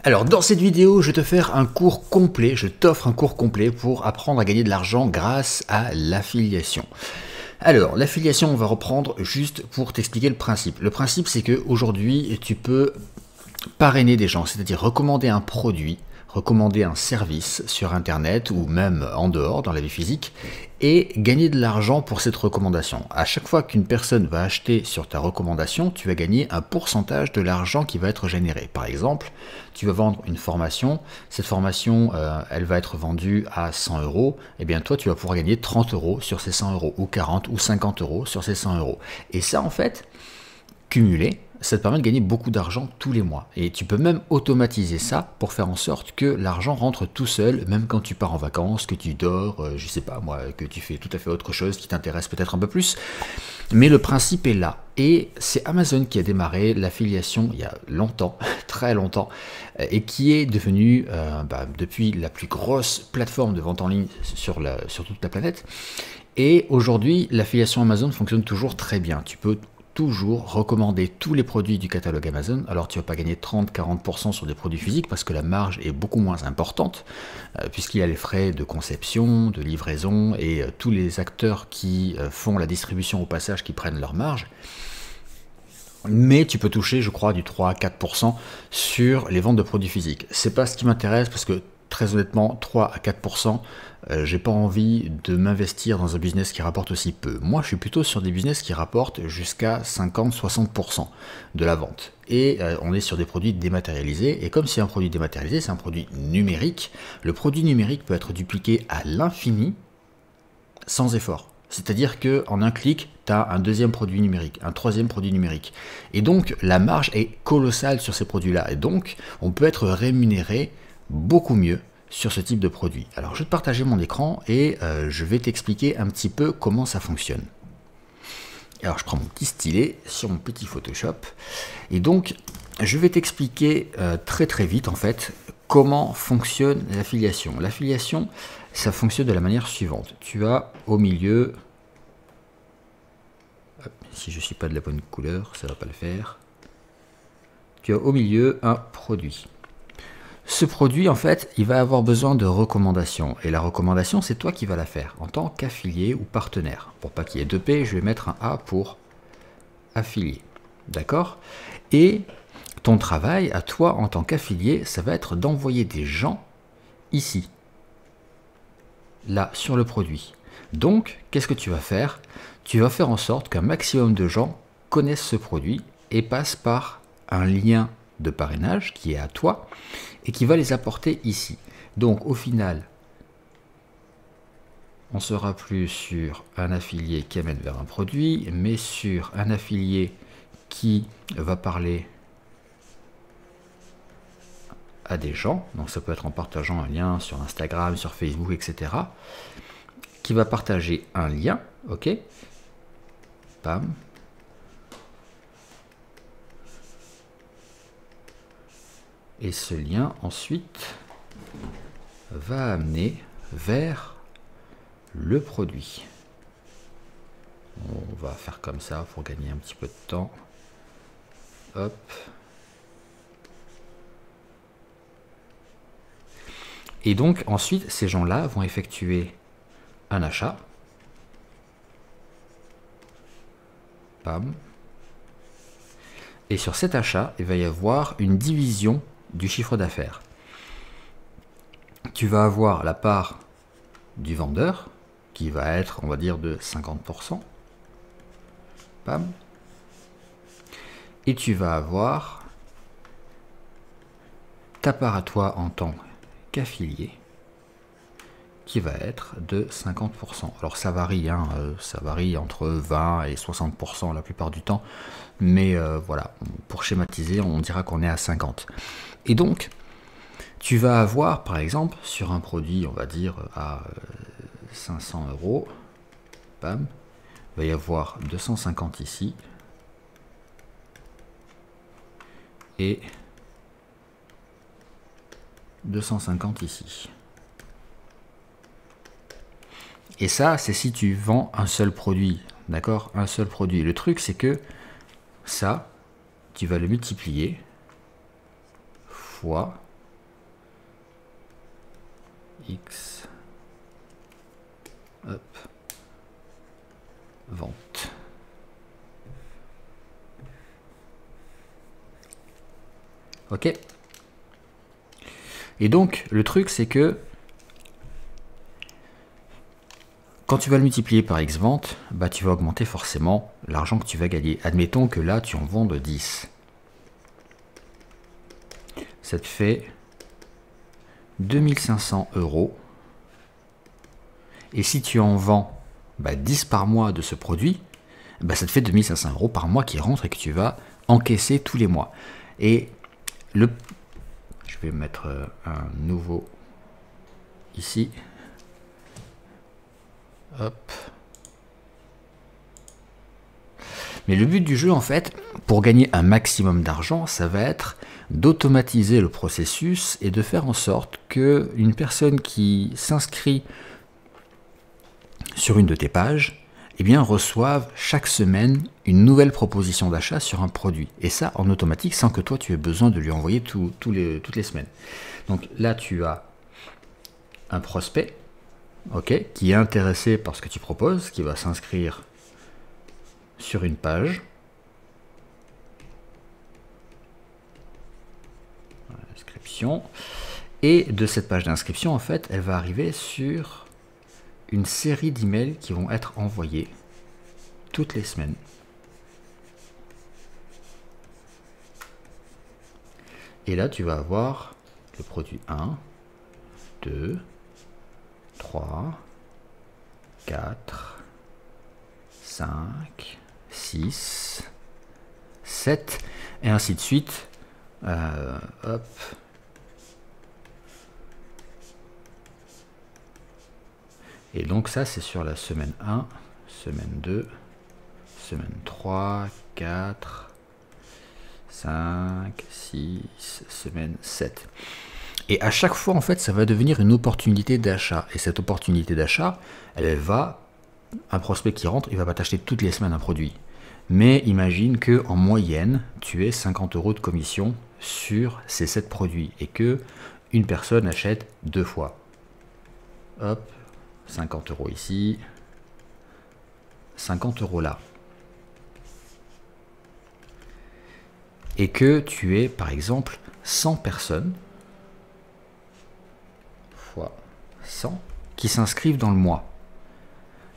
Alors dans cette vidéo, je vais te faire un cours complet, je t'offre un cours complet pour apprendre à gagner de l'argent grâce à l'affiliation. Alors l'affiliation, on va reprendre juste pour t'expliquer le principe. Le principe, c'est qu'aujourd'hui, tu peux parrainer des gens, c'est-à-dire recommander un produit, recommander un service sur internet ou même en dehors dans la vie physique et gagner de l'argent pour cette recommandation. À chaque fois qu'une personne va acheter sur ta recommandation, tu vas gagner un pourcentage de l'argent qui va être généré. Par exemple, tu vas vendre une formation, cette formation elle va être vendue à 100 euros, et bien toi tu vas pouvoir gagner 30 euros sur ces 100 euros ou 40 ou 50 euros sur ces 100 euros. Et ça en fait, cumulé, ça te permet de gagner beaucoup d'argent tous les mois. Et tu peux même automatiser ça pour faire en sorte que l'argent rentre tout seul, même quand tu pars en vacances, que tu dors, je sais pas moi, que tu fais tout à fait autre chose qui t'intéresse peut-être un peu plus. Mais le principe est là. Et c'est Amazon qui a démarré l'affiliation il y a longtemps, très longtemps, et qui est devenue depuis la plus grosse plateforme de vente en ligne sur toute la planète. Et aujourd'hui, l'affiliation Amazon fonctionne toujours très bien. Tu peux toujours recommander tous les produits du catalogue Amazon. Alors tu vas pas gagner 30-40% sur des produits physiques parce que la marge est beaucoup moins importante puisqu'il y a les frais de conception, de livraison et tous les acteurs qui font la distribution au passage qui prennent leur marge. Mais tu peux toucher, je crois, du 3-4% sur les ventes de produits physiques. C'est pas ce qui m'intéresse parce que très honnêtement, 3 à 4%, j'ai pas envie de m'investir dans un business qui rapporte aussi peu. Moi, je suis plutôt sur des business qui rapportent jusqu'à 50-60% de la vente. Et on est sur des produits dématérialisés. Et comme c'est un produit dématérialisé, c'est un produit numérique. Le produit numérique peut être dupliqué à l'infini sans effort. C'est-à-dire qu'en un clic, tu as un deuxième produit numérique, un troisième produit numérique. Et donc, la marge est colossale sur ces produits-là. Et donc, on peut être rémunéré beaucoup mieux sur ce type de produit. Alors je vais te partager mon écran et je vais t'expliquer un petit peu comment ça fonctionne. Alors je prends mon petit stylet sur mon petit Photoshop et donc je vais t'expliquer très vite en fait comment fonctionne l'affiliation. L'affiliation, ça fonctionne de la manière suivante. Tu as au milieu, si je ne suis pas de la bonne couleur, ça ne va pas le faire. Tu as au milieu un produit. Ce produit, en fait, il va avoir besoin de recommandations. Et la recommandation, c'est toi qui vas la faire en tant qu'affilié ou partenaire. Pour pas qu'il y ait deux P, je vais mettre un A pour affilié. D'accord? Et ton travail, à toi, en tant qu'affilié, ça va être d'envoyer des gens ici, là, sur le produit. Donc, qu'est-ce que tu vas faire? Tu vas faire en sorte qu'un maximum de gens connaissent ce produit et passent par un lien de parrainage qui est à toi et qui va les apporter ici. Donc au final, on sera plus sur un affilié qui amène vers un produit, mais sur un affilié qui va parler à des gens, donc ça peut être en partageant un lien sur Instagram, sur Facebook, etc., qui va partager un lien, ok, bam, et ce lien ensuite va amener vers le produit. On va faire comme ça pour gagner un petit peu de temps. Hop. Et donc ensuite ces gens-là vont effectuer un achat. Bam. Et sur cet achat, il va y avoir une division du chiffre d'affaires. Tu vas avoir la part du vendeur qui va être, on va dire, de 50%. Bam. Et tu vas avoir ta part à toi en tant qu'affilié qui va être de 50%. Alors ça varie, hein, ça varie entre 20 et 60% la plupart du temps, mais voilà, pour schématiser, on dira qu'on est à 50. Et donc, tu vas avoir, par exemple, sur un produit, on va dire, à 500 euros, bam, il va y avoir 250 ici, et 250 ici. Et ça, c'est si tu vends un seul produit, d'accord? Un seul produit. Le truc, c'est que ça, tu vas le multiplier fois X. Hop. Vente. Ok. Et donc, le truc, c'est que quand tu vas le multiplier par X vente, bah, tu vas augmenter forcément l'argent que tu vas gagner. Admettons que là, tu en vends de 10. Ça te fait 2500 €. Et si tu en vends 10 par mois de ce produit, ça te fait 2500 € par mois qui rentrent et que tu vas encaisser tous les mois. Et je vais mettre un nouveau ici. Hop. Mais le but du jeu, en fait, pour gagner un maximum d'argent, ça va être d'automatiser le processus et de faire en sorte qu'une personne qui s'inscrit sur une de tes pages, eh bien, reçoive chaque semaine une nouvelle proposition d'achat sur un produit. Et ça, en automatique, sans que toi, tu aies besoin de lui envoyer toutes les semaines. Donc là, tu as un prospect, ok, qui est intéressé par ce que tu proposes, qui va s'inscrire sur une page. Inscription. Et de cette page d'inscription, en fait, elle va arriver sur une série d'emails qui vont être envoyés toutes les semaines. Et là, tu vas avoir le produit 1, 2, 3, 4, 5, 6, 7, et ainsi de suite. Hop. Et donc ça, c'est sur la semaine 1, semaine 2, semaine 3, 4, 5, 6, semaine 7. Et à chaque fois, en fait, ça va devenir une opportunité d'achat. Et cette opportunité d'achat, un prospect qui rentre, il va pas t'acheter toutes les semaines un produit. Mais imagine que en moyenne, tu aies 50 € de commission sur ces 7 produits et que une personne achète 2 fois. Hop, 50 € ici, 50 € là. Et que tu aies, par exemple, 100 personnes fois 100 qui s'inscrivent dans le mois.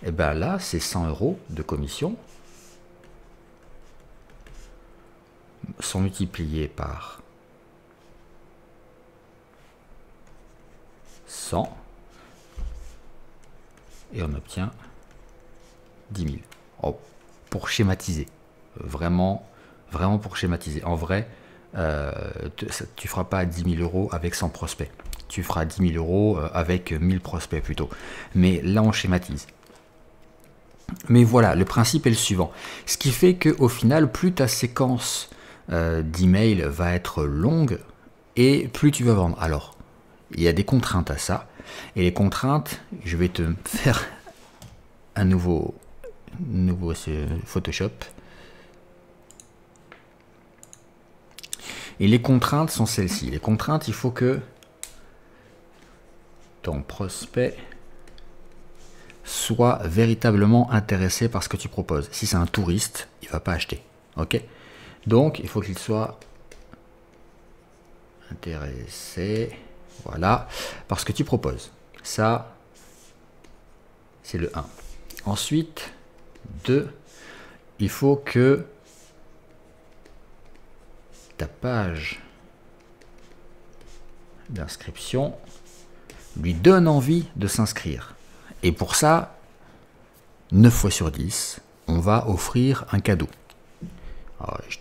Et bien là, c'est 100 € de commission sont multipliés par 100 et on obtient 10 000. Oh, pour schématiser, vraiment pour schématiser. En vrai, tu feras pas 10 000 € avec 100 prospects. Tu feras 10 000 € avec 1000 prospects plutôt. Mais là, on schématise. Mais voilà, le principe est le suivant. Ce qui fait qu'au final, plus ta séquence d'email va être longue et plus tu vas vendre. Alors, il y a des contraintes à ça. Et les contraintes, je vais te faire un nouveau Photoshop. Et les contraintes sont celles-ci. Les contraintes, il faut que ton prospect soit véritablement intéressé par ce que tu proposes. Si c'est un touriste, il ne va pas acheter. Ok? Donc, il faut qu'il soit intéressé, voilà, par ce que tu proposes. Ça, c'est le 1. Ensuite, 2, il faut que ta page d'inscription lui donne envie de s'inscrire. Et pour ça, 9 fois sur 10, on va offrir un cadeau. Alors, je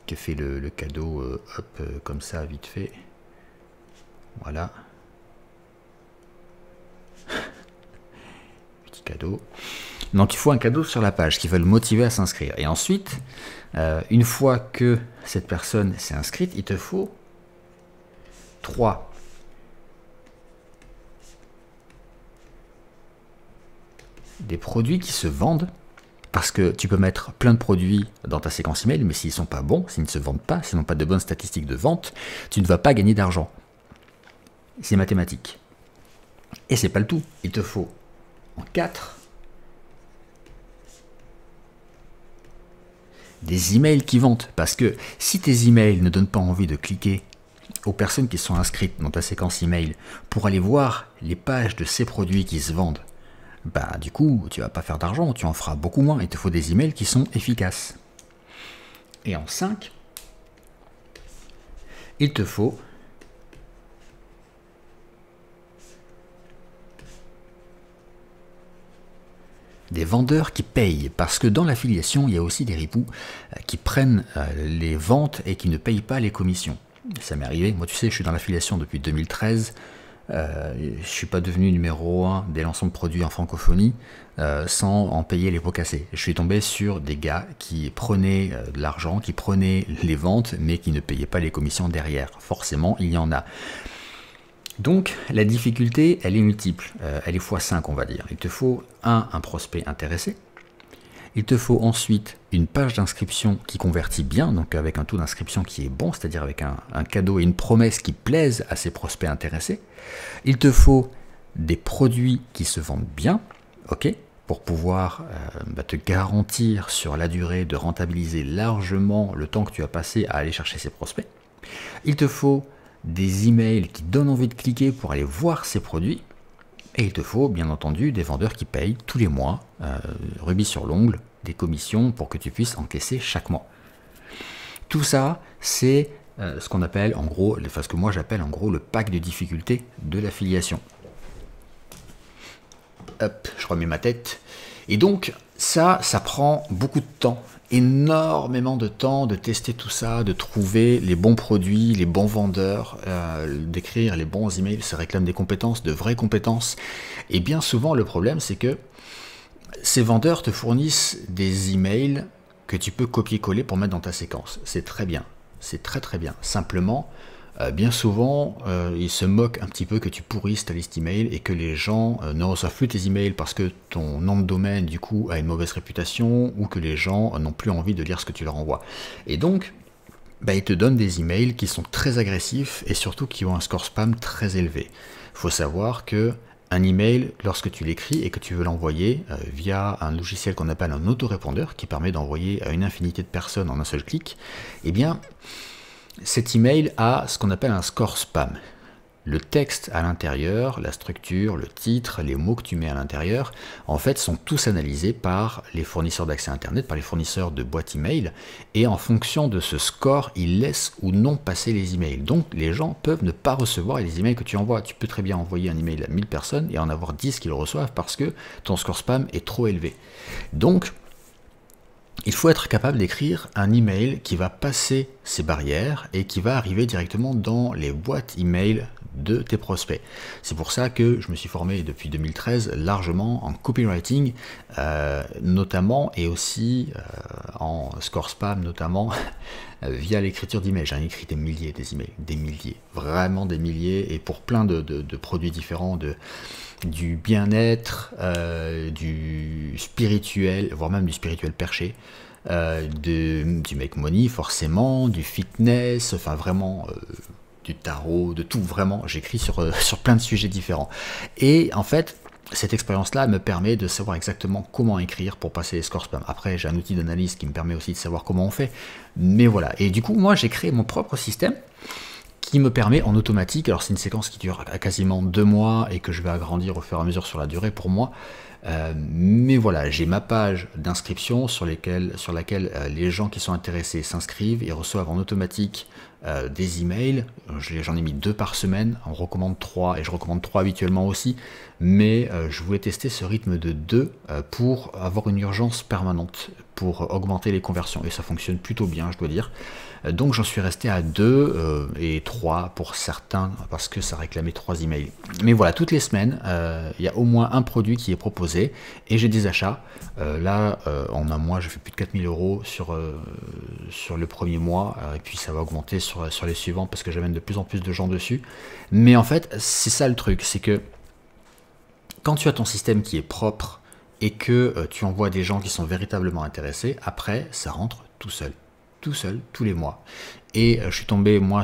te fais le cadeau, hop, comme ça, vite fait. Voilà. Petit cadeau. Donc, il faut un cadeau sur la page qui va le motiver à s'inscrire. Et ensuite, une fois que cette personne s'est inscrite, il te faut 3 des produits qui se vendent, parce que tu peux mettre plein de produits dans ta séquence email, mais s'ils ne sont pas bons, s'ils ne se vendent pas, s'ils n'ont pas de bonnes statistiques de vente, tu ne vas pas gagner d'argent. C'est mathématique. Et c'est pas le tout, il te faut en 4 des emails qui vendent. Parce que si tes emails ne donnent pas envie de cliquer aux personnes qui sont inscrites dans ta séquence email pour aller voir les pages de ces produits qui se vendent, bah du coup tu vas pas faire d'argent, tu en feras beaucoup moins. Il te faut des emails qui sont efficaces. Et en 5, il te faut des vendeurs qui payent, parce que dans l'affiliation, il y a aussi des ripoux qui prennent les ventes et qui ne payent pas les commissions. Ça m'est arrivé, moi tu sais, je suis dans l'affiliation depuis 2013, je ne suis pas devenu numéro 1 des lancements de produits en francophonie sans en payer les pots cassés. Je suis tombé sur des gars qui prenaient de l'argent, qui prenaient les ventes, mais qui ne payaient pas les commissions derrière. Forcément, il y en a. Donc la difficulté, elle est multiple, elle est x5 on va dire. Il te faut un prospect intéressé, il te faut ensuite une page d'inscription qui convertit bien, donc avec un taux d'inscription qui est bon, c'est-à-dire avec un cadeau et une promesse qui plaisent à ces prospects intéressés. Il te faut des produits qui se vendent bien, ok, pour pouvoir te garantir sur la durée de rentabiliser largement le temps que tu as passé à aller chercher ces prospects. Il te faut des emails qui donnent envie de cliquer pour aller voir ces produits, et il te faut bien entendu des vendeurs qui payent tous les mois, rubis sur l'ongle, des commissions pour que tu puisses encaisser chaque mois. Tout ça, c'est ce qu'on appelle en gros, enfin ce que moi j'appelle en gros le pack de difficultés de l'affiliation. Hop, je remets ma tête. Et donc ça prend beaucoup de temps, énormément de temps de tester tout ça, de trouver les bons produits, les bons vendeurs, d'écrire les bons emails. Ça réclame des compétences, de vraies compétences. Et bien souvent, le problème, c'est que ces vendeurs te fournissent des emails que tu peux copier-coller pour mettre dans ta séquence. C'est très bien, c'est très très bien. Simplement, bien souvent, ils se moquent un petit peu que tu pourrisses ta liste email et que les gens ne reçoivent plus tes emails parce que ton nom de domaine, du coup, a une mauvaise réputation ou que les gens n'ont plus envie de lire ce que tu leur envoies. Et donc, ils te donnent des emails qui sont très agressifs et surtout qui ont un score spam très élevé. Il faut savoir que un email, lorsque tu l'écris et que tu veux l'envoyer via un logiciel qu'on appelle un autorépondeur qui permet d'envoyer à une infinité de personnes en un seul clic, eh bien, cet email a ce qu'on appelle un score spam. Le texte à l'intérieur, la structure, le titre, les mots que tu mets à l'intérieur, en fait, sont tous analysés par les fournisseurs d'accès Internet, par les fournisseurs de boîtes email, et en fonction de ce score, ils laissent ou non passer les emails. Donc, les gens peuvent ne pas recevoir les emails que tu envoies. Tu peux très bien envoyer un email à 1000 personnes et en avoir 10 qui le reçoivent parce que ton score spam est trop élevé. Donc, il faut être capable d'écrire un email qui va passer ces barrières et qui va arriver directement dans les boîtes email de tes prospects. C'est pour ça que je me suis formé depuis 2013 largement en copywriting, notamment, et aussi en score spam, notamment via l'écriture d'emails. J'en ai écrit des milliers des milliers, vraiment des milliers, et pour plein de produits différents, du bien-être, du spirituel, voire même du spirituel perché, du make money forcément, du fitness, enfin vraiment du tarot, de tout, vraiment, j'écris sur plein de sujets différents. Et en fait, cette expérience-là me permet de savoir exactement comment écrire pour passer les scores spam. Après, j'ai un outil d'analyse qui me permet aussi de savoir comment on fait, mais voilà. Et du coup, moi, j'ai créé mon propre système qui me permet en automatique, alors c'est une séquence qui dure quasiment 2 mois et que je vais agrandir au fur et à mesure sur la durée pour moi, mais voilà, j'ai ma page d'inscription sur laquelle les gens qui sont intéressés s'inscrivent et reçoivent en automatique des emails. J'en ai mis 2 par semaine, on recommande 3 et je recommande 3 habituellement aussi, mais je voulais tester ce rythme de 2 pour avoir une urgence permanente, pour augmenter les conversions, et ça fonctionne plutôt bien, je dois dire. Donc j'en suis resté à 2 et 3 pour certains parce que ça réclamait 3 emails. Mais voilà, toutes les semaines, il y a au moins un produit qui est proposé et j'ai des achats. Là, en un mois, je fais plus de 4000 € sur le premier mois, et puis ça va augmenter sur les suivants parce que j'amène de plus en plus de gens dessus. Mais en fait, c'est ça le truc, c'est que quand tu as ton système qui est propre et que tu envoies des gens qui sont véritablement intéressés, après, ça rentre tout seul. tout seul tous les mois. Et je suis tombé, moi,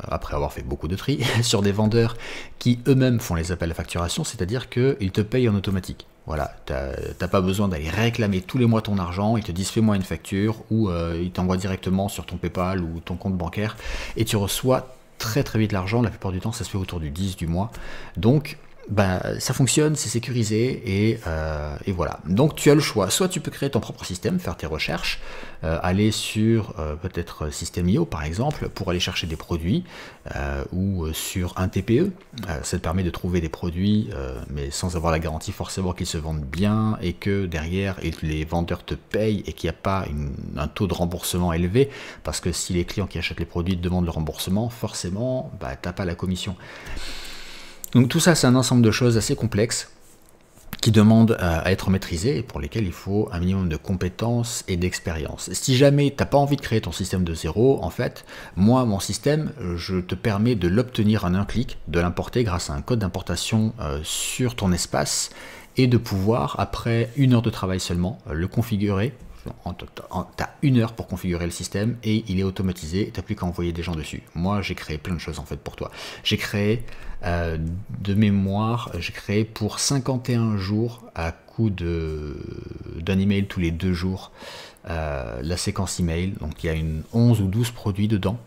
après avoir fait beaucoup de tri, sur des vendeurs qui eux-mêmes font les appels à facturation, c'est-à-dire qu'ils te payent en automatique. Voilà, t'as pas besoin d'aller réclamer tous les mois ton argent, ils te disent fais-moi une facture, ou ils t'envoient directement sur ton PayPal ou ton compte bancaire, et tu reçois très très vite l'argent. La plupart du temps ça se fait autour du 10 du mois, donc ça fonctionne, c'est sécurisé, et voilà. Donc tu as le choix, soit tu peux créer ton propre système, faire tes recherches, aller sur peut-être System.io par exemple, pour aller chercher des produits, ou sur un TPE, ça te permet de trouver des produits, mais sans avoir la garantie forcément qu'ils se vendent bien, et que derrière les vendeurs te payent, et qu'il n'y a pas un taux de remboursement élevé, parce que si les clients qui achètent les produits te demandent le remboursement, forcément, t'as pas la commission. Donc tout ça, c'est un ensemble de choses assez complexes qui demandent à être maîtrisées et pour lesquelles il faut un minimum de compétences et d'expérience. Si jamais tu n'as pas envie de créer ton système de zéro, en fait, moi, mon système, je te permets de l'obtenir en un clic, de l'importer grâce à un code d'importation sur ton espace et de pouvoir, après 1 heure de travail seulement, le configurer. Tu as 1 heure pour configurer le système et il est automatisé, tu n'as plus qu'à envoyer des gens dessus. Moi j'ai créé plein de choses en fait pour toi. J'ai créé de mémoire, j'ai créé pour 51 jours à coup d'un email tous les 2 jours la séquence email, donc il y a 11 ou 12 produits dedans.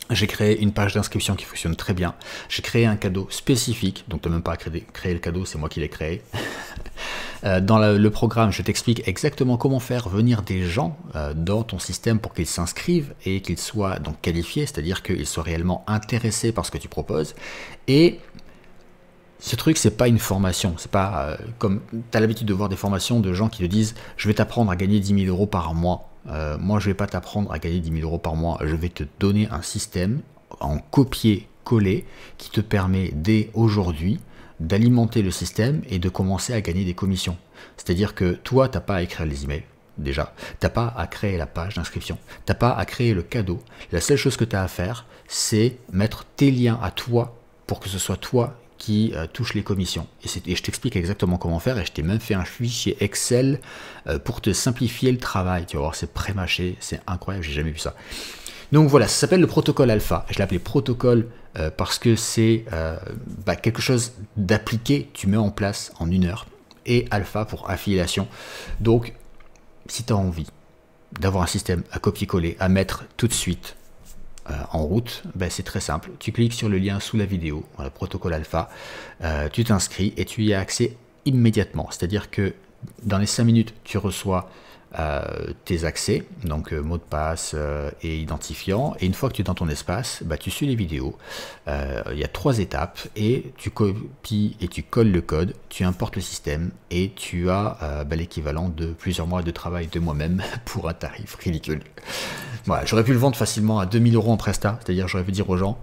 J'ai créé une page d'inscription qui fonctionne très bien. J'ai créé un cadeau spécifique, donc tu n'as même pas à créer le cadeau, c'est moi qui l'ai créé. Dans le programme, je t'explique exactement comment faire venir des gens dans ton système pour qu'ils s'inscrivent et qu'ils soient donc qualifiés, c'est-à-dire qu'ils soient réellement intéressés par ce que tu proposes. Et ce truc, c'est pas une formation, c'est pas comme tu as l'habitude de voir des formations de gens qui te disent « je vais t'apprendre à gagner 10 000 € par mois ». Moi, je vais pas t'apprendre à gagner 10 000 € par mois, je vais te donner un système en copier-coller qui te permet dès aujourd'hui d'alimenter le système et de commencer à gagner des commissions. C'est-à-dire que toi, tu n'as pas à écrire les emails, déjà. Tu n'as pas à créer la page d'inscription. Tu n'as pas à créer le cadeau. La seule chose que tu as à faire, c'est mettre tes liens à toi pour que ce soit toi qui touche les commissions. Et je t'explique exactement comment faire, et je t'ai même fait un fichier Excel pour te simplifier le travail. Tu vas voir, c'est pré-mâché, c'est incroyable, j'ai jamais vu ça. Donc voilà, ça s'appelle le protocole alpha. Je l'ai appelé protocole parce que c'est quelque chose d'appliqué, tu mets en place en 1 heure, et alpha pour affiliation. Donc, si tu as envie d'avoir un système à copier-coller, à mettre tout de suite en route, c'est très simple. Tu cliques sur le lien sous la vidéo, le protocole alpha, tu t'inscris et tu y as accès immédiatement. C'est-à-dire que dans les 5 minutes, tu reçois tes accès, donc mot de passe et identifiant, et une fois que tu es dans ton espace, tu suis les vidéos. Il y a 3 étapes et tu copies et tu colles le code, tu importes le système et tu as l'équivalent de plusieurs mois de travail de moi-même pour un tarif ridicule. Voilà, j'aurais pu le vendre facilement à 2 000 € en Presta, c'est-à-dire j'aurais pu dire aux gens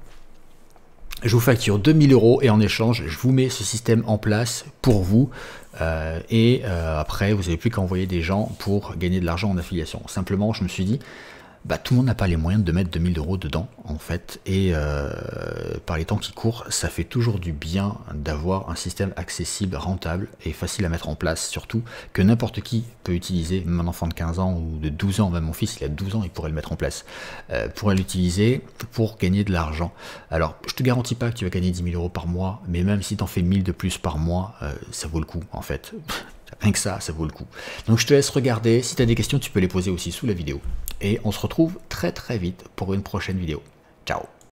je vous facture 2 000 € et en échange, je vous mets ce système en place pour vous. Après, vous n'avez plus qu'à envoyer des gens pour gagner de l'argent en affiliation. Simplement, je me suis dit, tout le monde n'a pas les moyens de mettre 2 000 € dedans, en fait. Et par les temps qui courent, ça fait toujours du bien d'avoir un système accessible, rentable et facile à mettre en place, surtout que n'importe qui peut utiliser, même un enfant de 15 ans ou de 12 ans, même mon fils, il a 12 ans, il pourrait le mettre en place, pourrait l'utiliser pour gagner de l'argent. Alors, je te garantis pas que tu vas gagner 10 000 € par mois, mais même si tu en fais 1000 de plus par mois, ça vaut le coup, en fait. Rien que ça vaut le coup. Donc je te laisse regarder. Si tu as des questions, tu peux les poser aussi sous la vidéo. Et on se retrouve très très vite pour une prochaine vidéo. Ciao!